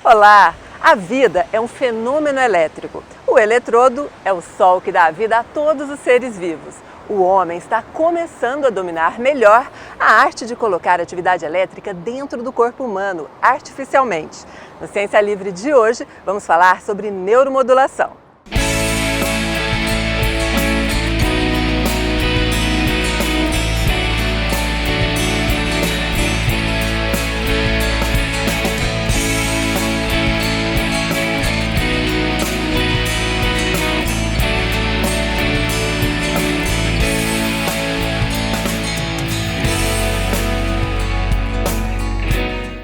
Olá! A vida é um fenômeno elétrico. O eletrodo é o sol que dá vida a todos os seres vivos. O homem está começando a dominar melhor a arte de colocar atividade elétrica dentro do corpo humano, artificialmente. No Ciência Livre de hoje, vamos falar sobre neuromodulação.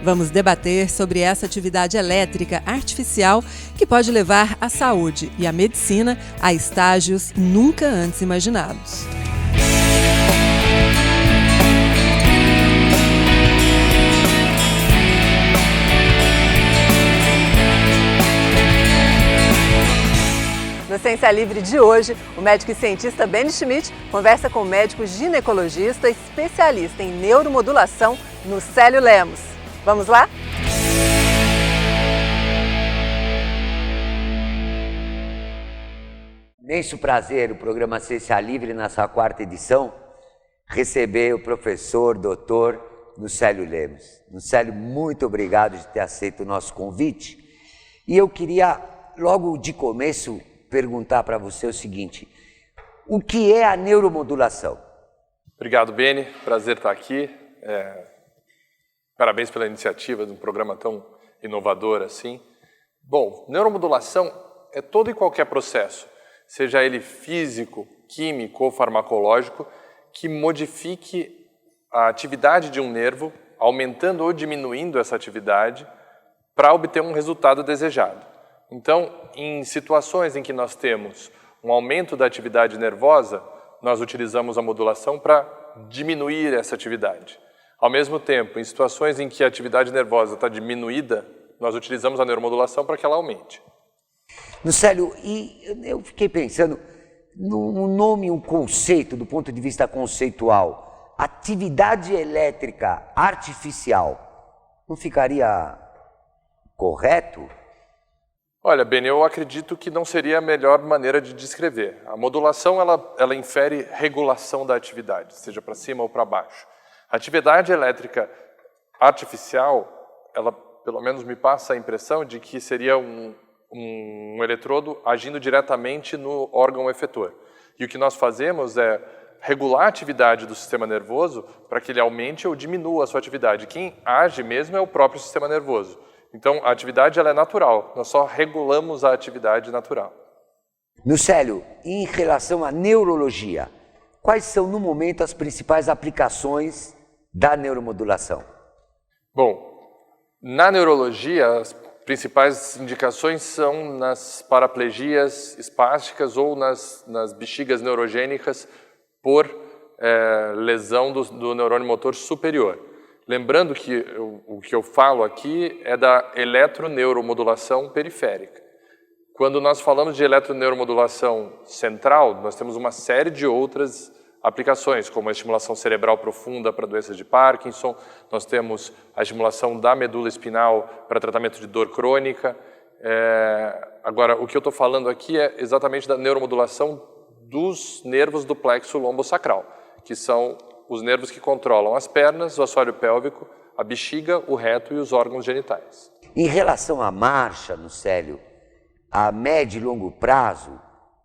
Vamos debater sobre essa atividade elétrica artificial que pode levar a saúde e a medicina a estágios nunca antes imaginados. No Ciência Livre de hoje, o médico e cientista Benny Schmidt conversa com o médico ginecologista especialista em neuromodulação, Nucélio Lemos. Vamos lá? Imenso prazer, o programa Ciência Livre, na sua quarta edição, receber o professor, doutor Nucélio Lemos. Nucélio, muito obrigado de ter aceito o nosso convite. E eu queria, logo de começo, perguntar para você o seguinte: o que é a neuromodulação? Obrigado, Benny. Prazer estar aqui. Parabéns pela iniciativa de um programa tão inovador assim. Bom, neuromodulação é todo e qualquer processo, seja ele físico, químico ou farmacológico, que modifique a atividade de um nervo, aumentando ou diminuindo essa atividade para obter um resultado desejado. Então, em situações em que nós temos um aumento da atividade nervosa, nós utilizamos a modulação para diminuir essa atividade. Ao mesmo tempo, em situações em que a atividade nervosa está diminuída, nós utilizamos a neuromodulação para que ela aumente. Nucélio, e eu fiquei pensando no nome, um conceito, do ponto de vista conceitual, atividade elétrica artificial, não ficaria correto? Olha, Benny, eu acredito que não seria a melhor maneira de descrever. A modulação, ela infere regulação da atividade, seja para cima ou para baixo. A atividade elétrica artificial, ela pelo menos me passa a impressão de que seria um eletrodo agindo diretamente no órgão efetor. E o que nós fazemos é regular a atividade do sistema nervoso para que ele aumente ou diminua a sua atividade. Quem age mesmo é o próprio sistema nervoso. Então, a atividade ela é natural, nós só regulamos a atividade natural. Nucélio, em relação à neurologia, quais são, no momento, as principais aplicações da neuromodulação? Bom, na neurologia, as principais indicações são nas paraplegias espásticas ou nas bexigas neurogênicas por lesão do neurônio motor superior. Lembrando que o que eu falo aqui é da eletroneuromodulação periférica. Quando nós falamos de eletroneuromodulação central, nós temos uma série de outras aplicações, como a estimulação cerebral profunda para doenças de Parkinson, nós temos a estimulação da medula espinal para tratamento de dor crônica. Agora, o que eu estou falando aqui é exatamente da neuromodulação dos nervos do plexo lombosacral, que são os nervos que controlam as pernas, o assoalho pélvico, a bexiga, o reto e os órgãos genitais. Em relação à marcha, Nucélio, a médio e longo prazo,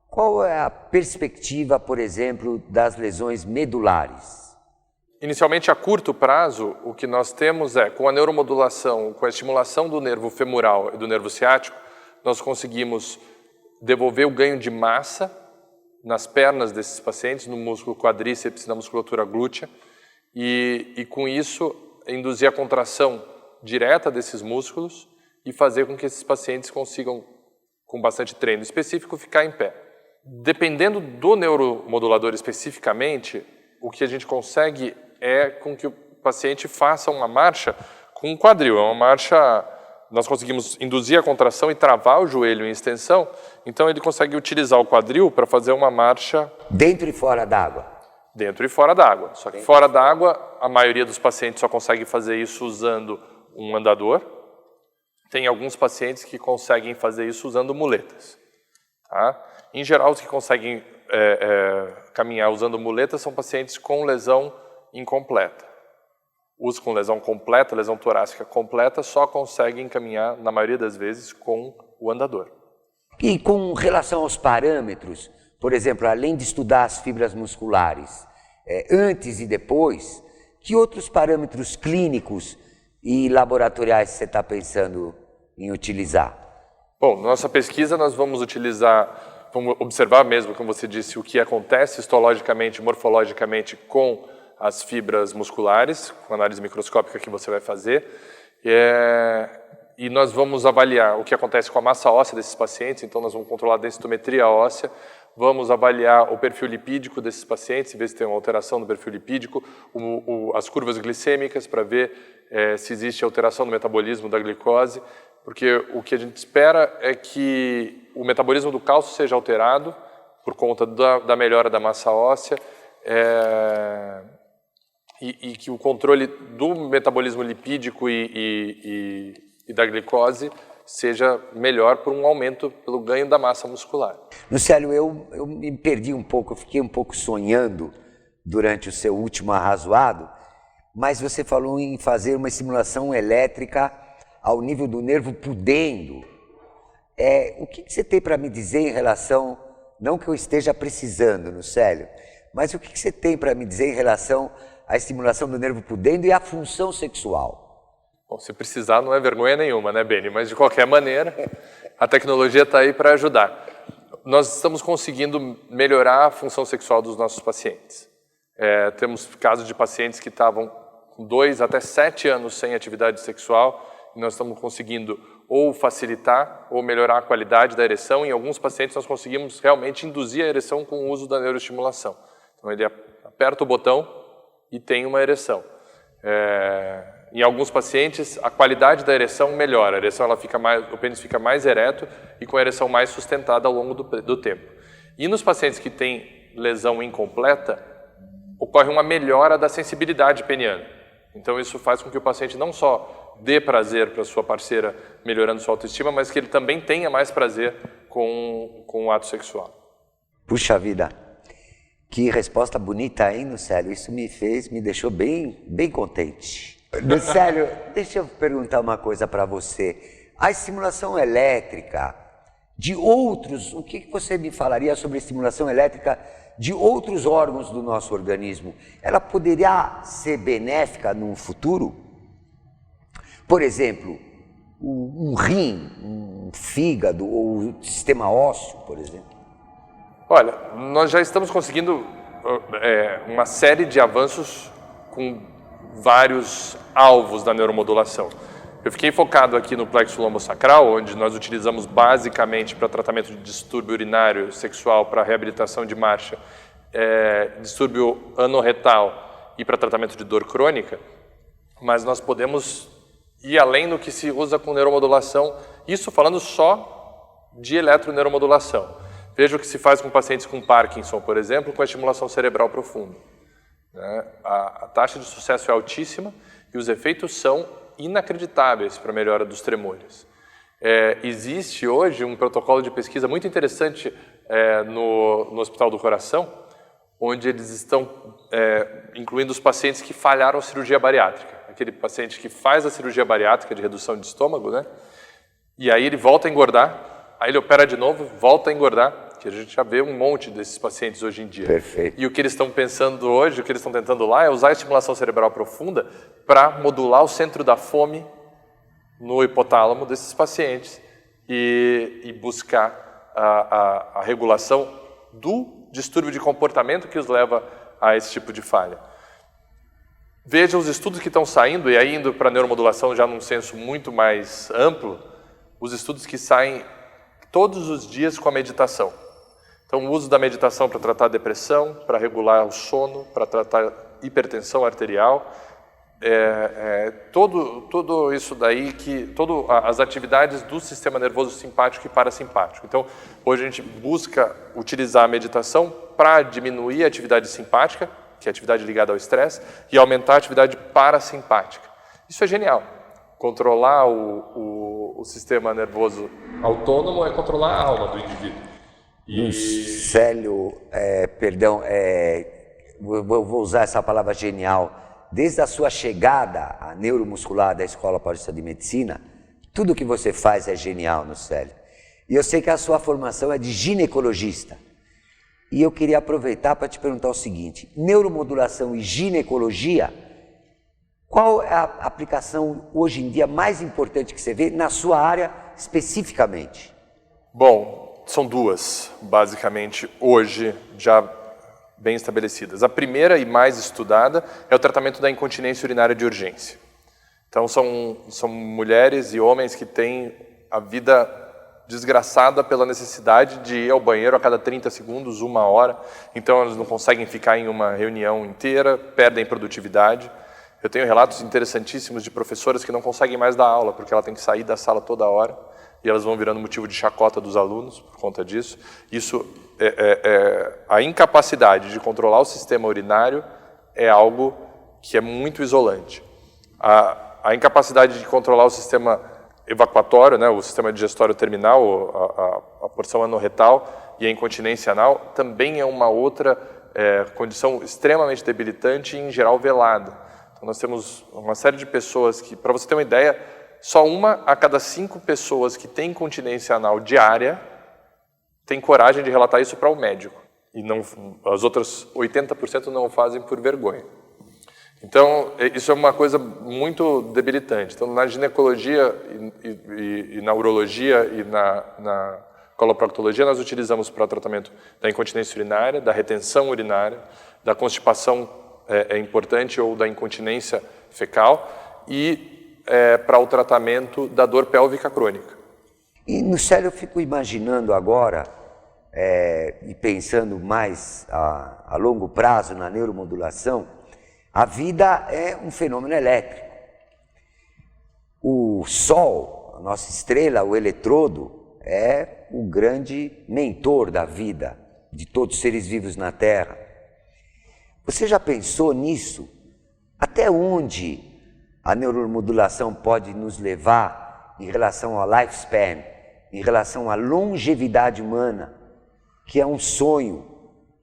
qual é a perspectiva, por exemplo, das lesões medulares? Inicialmente, a curto prazo, o que nós temos é, com a neuromodulação, com a estimulação do nervo femoral e do nervo ciático, nós conseguimos devolver o ganho de massa nas pernas desses pacientes, no músculo quadríceps e na musculatura glútea, e com isso induzir a contração direta desses músculos e fazer com que esses pacientes consigam, com bastante treino específico, ficar em pé. Dependendo do neuromodulador especificamente, o que a gente consegue é com que o paciente faça uma marcha com o quadril. É uma marcha, nós conseguimos induzir a contração e travar o joelho em extensão, então ele consegue utilizar o quadril para fazer uma marcha... Dentro e fora d'água? Dentro e fora d'água. Só que fora d'água, a maioria dos pacientes só consegue fazer isso usando um andador. tem alguns pacientes que conseguem fazer isso usando muletas. Tá? Em geral, os que conseguem caminhar usando muletas são pacientes com lesão incompleta. Os com lesão completa, lesão torácica completa, só conseguem caminhar, na maioria das vezes, com o andador. E com relação aos parâmetros, por exemplo, além de estudar as fibras musculares, antes e depois, que outros parâmetros clínicos e laboratoriais você está pensando em utilizar? Bom, na nossa pesquisa nós vamos utilizar, vamos observar mesmo, como você disse, o que acontece histologicamente, morfologicamente com as fibras musculares, com a análise microscópica que você vai fazer, e nós vamos avaliar o que acontece com a massa óssea desses pacientes, então nós vamos controlar a densitometria óssea, vamos avaliar o perfil lipídico desses pacientes, ver se tem uma alteração no perfil lipídico, as curvas glicêmicas para ver se existe alteração no metabolismo da glicose, porque o que a gente espera é que o metabolismo do cálcio seja alterado por conta da melhora da massa óssea e que o controle do metabolismo lipídico e da glicose seja melhor por um aumento, pelo ganho da massa muscular. Lucélio, eu me perdi um pouco, eu fiquei um pouco sonhando durante o seu último arrazoado, mas você falou em fazer uma estimulação elétrica ao nível do nervo pudendo. O que você tem para me dizer em relação, não que eu esteja precisando, Lucélio, mas o que você tem para me dizer em relação à estimulação do nervo pudendo e à função sexual? Bom, se precisar não é vergonha nenhuma, né, Beni? Mas de qualquer maneira, a tecnologia está aí para ajudar. Nós estamos conseguindo melhorar a função sexual dos nossos pacientes. Temos casos de pacientes que estavam com 2 até 7 anos sem atividade sexual, e nós estamos conseguindo ou facilitar ou melhorar a qualidade da ereção. Em alguns pacientes nós conseguimos realmente induzir a ereção com o uso da neuroestimulação. Então ele aperta o botão e tem uma ereção. Em alguns pacientes a qualidade da ereção melhora, a ereção o pênis fica mais ereto e com a ereção mais sustentada ao longo do tempo. E nos pacientes que têm lesão incompleta, ocorre uma melhora da sensibilidade peniana. Então isso faz com que o paciente não só dê prazer para sua parceira, melhorando sua autoestima, mas que ele também tenha mais prazer com o ato sexual. Puxa vida, que resposta bonita, hein, Lucélio? Isso me deixou bem contente. Lucélio, deixa eu perguntar uma coisa para você. A estimulação elétrica de outros, o que você me falaria sobre a estimulação elétrica de outros órgãos do nosso organismo? Ela poderia ser benéfica no futuro? Por exemplo, um rim, um fígado ou o sistema ósseo, por exemplo? Olha, nós já estamos conseguindo uma série de avanços com vários alvos da neuromodulação. Eu fiquei focado aqui no plexo lombosacral, onde nós utilizamos basicamente para tratamento de distúrbio urinário sexual, para reabilitação de marcha, distúrbio anorretal e para tratamento de dor crônica, mas nós podemos ir além do que se usa com neuromodulação, isso falando só de eletroneuromodulação. Veja o que se faz com pacientes com Parkinson, por exemplo, com a estimulação cerebral profunda. A taxa de sucesso é altíssima e os efeitos são inacreditáveis para a melhora dos tremores. Existe hoje um protocolo de pesquisa muito interessante no Hospital do Coração, onde eles estão incluindo os pacientes que falharam a cirurgia bariátrica. Aquele paciente que faz a cirurgia bariátrica de redução de estômago, né? E aí ele volta a engordar, aí ele opera de novo, volta a engordar, que a gente já vê um monte desses pacientes hoje em dia. Perfeito. E o que eles estão pensando hoje, o que eles estão tentando lá é usar a estimulação cerebral profunda para modular o centro da fome no hipotálamo desses pacientes e buscar a regulação do distúrbio de comportamento que os leva a esse tipo de falha. Veja os estudos que estão saindo, e aí indo para a neuromodulação já num senso muito mais amplo, os estudos que saem todos os dias com a meditação. Então, o uso da meditação para tratar a depressão, para regular o sono, para tratar hipertensão arterial, tudo isso daí, todas as atividades do sistema nervoso simpático e parasimpático. Então, hoje a gente busca utilizar a meditação para diminuir a atividade simpática, que é a atividade ligada ao estresse, e aumentar a atividade parasimpática. Isso é genial. Controlar o sistema nervoso autônomo é controlar a alma do indivíduo. Célio, vou usar essa palavra genial. Desde a sua chegada à neuromuscular da Escola Paulista de Medicina, tudo que você faz é genial no Célio. E eu sei que a sua formação é de ginecologista. E eu queria aproveitar para te perguntar o seguinte: neuromodulação e ginecologia, qual é a aplicação hoje em dia mais importante que você vê na sua área especificamente? Bom, são duas, basicamente, hoje já bem estabelecidas. A primeira e mais estudada é o tratamento da incontinência urinária de urgência. Então, são mulheres e homens que têm a vida desgraçada pela necessidade de ir ao banheiro a cada 30 segundos, 1 hora. Então, elas não conseguem ficar em uma reunião inteira, perdem produtividade. Eu tenho relatos interessantíssimos de professoras que não conseguem mais dar aula, porque ela tem que sair da sala toda hora, e elas vão virando motivo de chacota dos alunos por conta disso. Isso a incapacidade de controlar o sistema urinário é algo que é muito isolante. A incapacidade de controlar o sistema evacuatório, né, o sistema digestório terminal, a porção anorretal e a incontinência anal, também é uma outra condição extremamente debilitante e, em geral, velada. Então, nós temos uma série de pessoas que, para você ter uma ideia, só 1 a cada 5 pessoas que têm incontinência anal diária tem coragem de relatar isso para o médico. E não, as outras 80% não o fazem por vergonha. Então, isso é uma coisa muito debilitante. Então, na ginecologia e na urologia e na coloproctologia, nós utilizamos para o tratamento da incontinência urinária, da retenção urinária, da constipação importante ou da incontinência fecal e para o tratamento da dor pélvica crônica. E no Célio eu fico imaginando agora, e pensando mais a longo prazo na neuromodulação, a vida é um fenômeno elétrico. O Sol, a nossa estrela, o eletrodo, é o grande mentor da vida, de todos os seres vivos na Terra. Você já pensou nisso? Até onde a neuromodulação pode nos levar em relação ao lifespan, em relação à longevidade humana, que é um sonho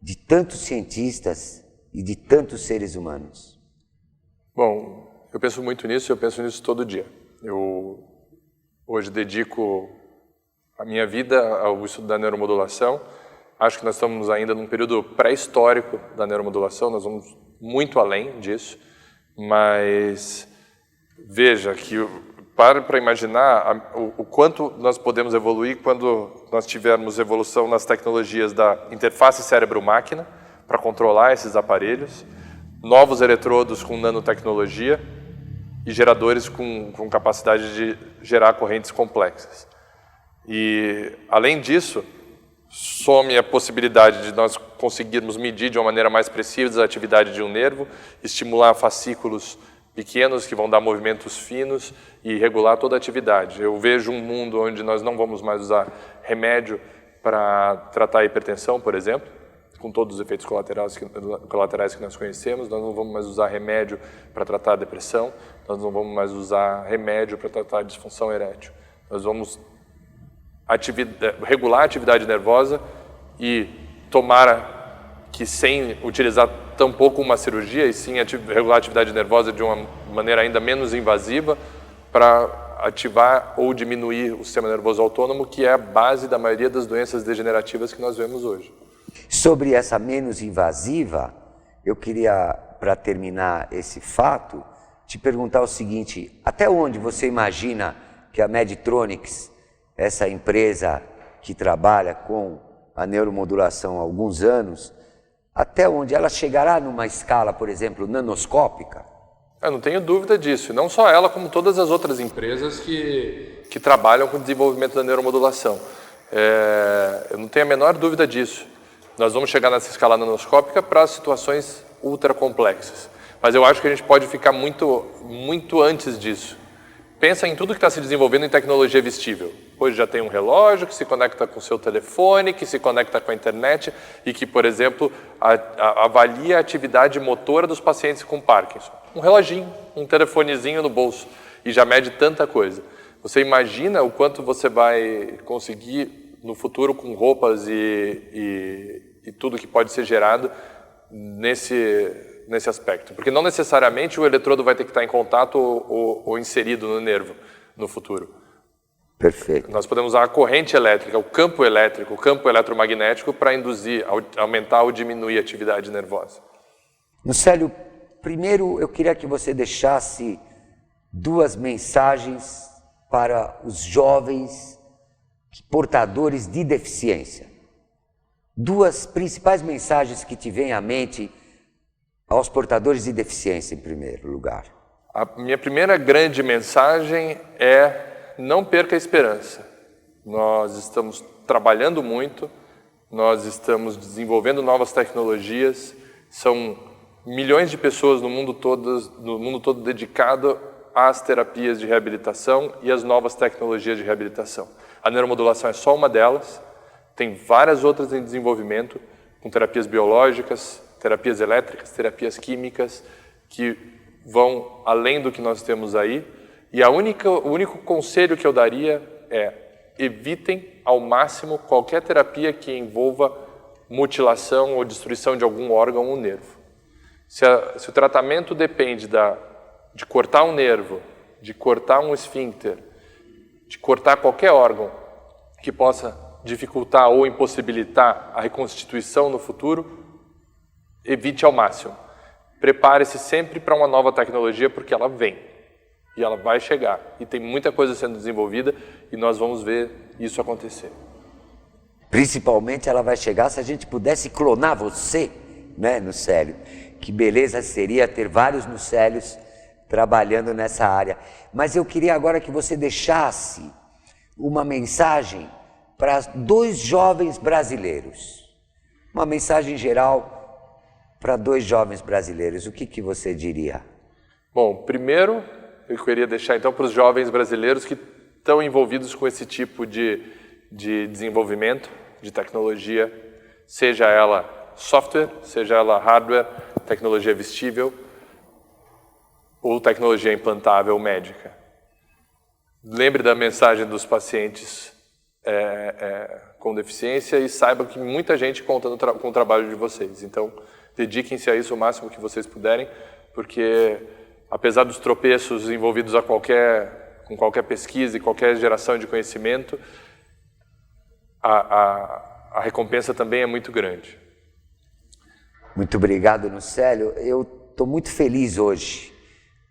de tantos cientistas e de tantos seres humanos? Bom, eu penso muito nisso e eu penso nisso todo dia. Eu hoje dedico a minha vida ao estudo da neuromodulação. Acho que nós estamos ainda num período pré-histórico da neuromodulação, nós vamos muito além disso, mas veja que para imaginar o quanto nós podemos evoluir quando nós tivermos evolução nas tecnologias da interface cérebro-máquina para controlar esses aparelhos, novos eletrodos com nanotecnologia e geradores com capacidade de gerar correntes complexas. E, além disso, some a possibilidade de nós conseguirmos medir de uma maneira mais precisa a atividade de um nervo, estimular fascículos pequenos que vão dar movimentos finos e regular toda a atividade. Eu vejo um mundo onde nós não vamos mais usar remédio para tratar a hipertensão, por exemplo, com todos os efeitos colaterais que nós conhecemos. Nós não vamos mais usar remédio para tratar a depressão, nós não vamos mais usar remédio para tratar a disfunção erétil. Nós vamos regular a atividade nervosa e tomara que, sem utilizar tão pouco uma cirurgia, e sim regular a atividade nervosa de uma maneira ainda menos invasiva para ativar ou diminuir o sistema nervoso autônomo, que é a base da maioria das doenças degenerativas que nós vemos hoje. Sobre essa menos invasiva, eu queria, para terminar esse fato, te perguntar o seguinte: até onde você imagina que a Medtronics, essa empresa que trabalha com a neuromodulação há alguns anos, até onde ela chegará numa escala, por exemplo, nanoscópica? Eu não tenho dúvida disso. Não só ela, como todas as outras empresas que trabalham com o desenvolvimento da neuromodulação. Eu não tenho a menor dúvida disso. Nós vamos chegar nessa escala nanoscópica para situações ultra complexas. Mas eu acho que a gente pode ficar muito antes disso. Pensa em tudo que está se desenvolvendo em tecnologia vestível. Hoje já tem um relógio que se conecta com o seu telefone, que se conecta com a internet e que, por exemplo, avalia a atividade motora dos pacientes com Parkinson. Um reloginho, um telefonezinho no bolso e já mede tanta coisa. Você imagina o quanto você vai conseguir no futuro com roupas e tudo que pode ser gerado nesse aspecto. Porque não necessariamente o eletrodo vai ter que estar em contato ou inserido no nervo no futuro. Perfeito. Nós podemos usar a corrente elétrica, o campo elétrico, o campo eletromagnético para induzir, aumentar ou diminuir a atividade nervosa. Nucélio, primeiro eu queria que você deixasse 2 mensagens para os jovens portadores de deficiência. 2 principais mensagens que te vêm à mente aos portadores de deficiência, em primeiro lugar. A minha primeira grande mensagem é: não perca a esperança. Nós estamos trabalhando muito, nós estamos desenvolvendo novas tecnologias, são milhões de pessoas no mundo todo dedicado às terapias de reabilitação e às novas tecnologias de reabilitação. A neuromodulação é só uma delas, tem várias outras em desenvolvimento, com terapias biológicas, terapias elétricas, terapias químicas, que vão além do que nós temos aí. E o único conselho que eu daria é: evitem ao máximo qualquer terapia que envolva mutilação ou destruição de algum órgão ou nervo. Se o tratamento depende de cortar um nervo, de cortar um esfíncter, de cortar qualquer órgão que possa dificultar ou impossibilitar a reconstituição no futuro, evite ao máximo. Prepare-se sempre para uma nova tecnologia, porque ela vem. E ela vai chegar. E tem muita coisa sendo desenvolvida e nós vamos ver isso acontecer. Principalmente ela vai chegar se a gente pudesse clonar você, né, Nucélio? Que beleza seria ter vários Nucélios trabalhando nessa área. Mas eu queria agora que você deixasse uma mensagem para 2 jovens brasileiros. Uma mensagem geral para 2 jovens brasileiros. O que você diria? Bom, primeiro eu queria deixar então para os jovens brasileiros que estão envolvidos com esse tipo de desenvolvimento de tecnologia, seja ela software, seja ela hardware, tecnologia vestível ou tecnologia implantável médica. Lembre da mensagem dos pacientes com deficiência e saibam que muita gente conta com o trabalho de vocês. Então, dediquem-se a isso o máximo que vocês puderem, porque apesar dos tropeços envolvidos com qualquer pesquisa e qualquer geração de conhecimento, a recompensa também é muito grande. Muito obrigado, Nucélio. Eu estou muito feliz hoje,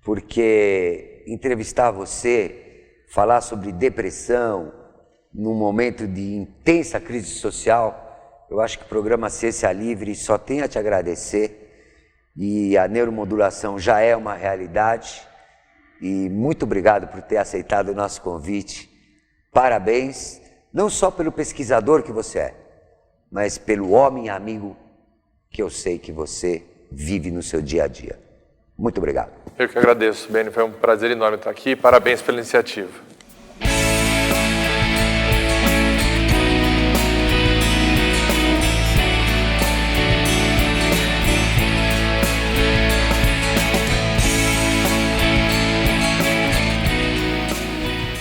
porque entrevistar você, falar sobre depressão, num momento de intensa crise social, eu acho que o programa Ciência Livre só tem a te agradecer. E a neuromodulação já é uma realidade. E muito obrigado por ter aceitado o nosso convite. Parabéns, não só pelo pesquisador que você é, mas pelo homem amigo que eu sei que você vive no seu dia a dia. Muito obrigado. Eu que agradeço, Beni. Foi um prazer enorme estar aqui. Parabéns pela iniciativa.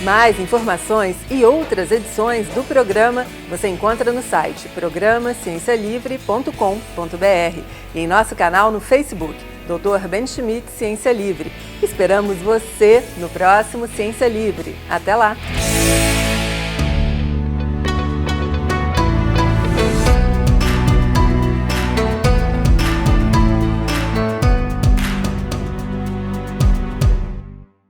Mais informações e outras edições do programa você encontra no site programaciencialivre.com.br e em nosso canal no Facebook, Dr. Ben Schmidt Ciência Livre. Esperamos você no próximo Ciência Livre. Até lá!